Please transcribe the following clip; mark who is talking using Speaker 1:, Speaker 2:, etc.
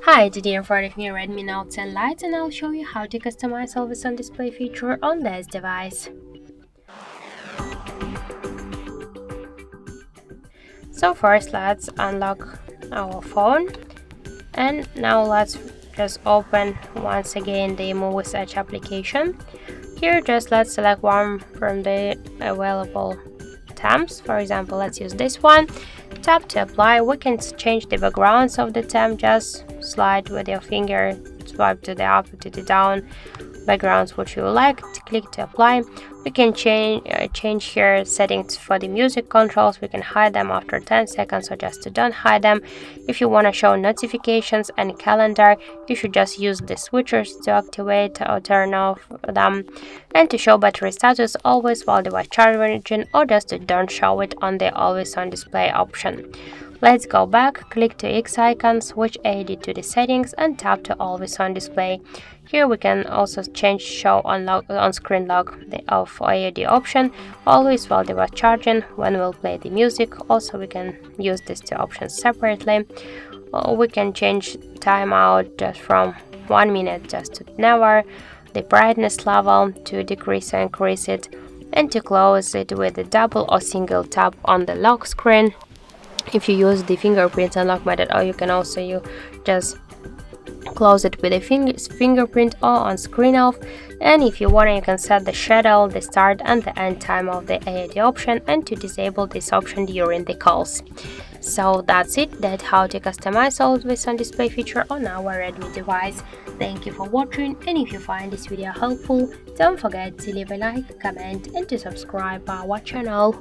Speaker 1: Hi, today I'm for the new Redmi Note and Lite, and I'll show you how to customize Always On Display feature on this device. So first let's unlock our phone, and now let's just open once again the Movie Search application. Here just let's select one from the available tabs. For example, let's use this one. Tap to apply. We can change the backgrounds of the tab. Just slide with your finger, swipe to the up to the down backgrounds which you like. Click to apply. We can change here settings for the music controls. We can hide them after 10 seconds or just to don't hide them. If you want to show notifications and calendar, you should just use the switchers to activate or turn off them, and to show battery status always while device charging, or just to don't show it on the always on display option. Let's go back, click to X icon, switch AD to the settings and tap to always on display. Here we can also change show on screen lock of AD option always while device charging when we'll play the music. Also we can use these two options separately. We can change timeout just from 1 minute just to never, the brightness level to decrease or increase it, and to close it with a double or single tap on the lock screen if you use the fingerprint unlock method, or you can also just close it with a fingerprint or on screen off. And if you want, you can set the shadow, the start and the end time of the AID option, and to disable this option during the calls. So that's it. That's how to customize always on display feature on our Redmi device. Thank you for watching, and if you find this video helpful, don't forget to leave a like, comment and to subscribe our channel.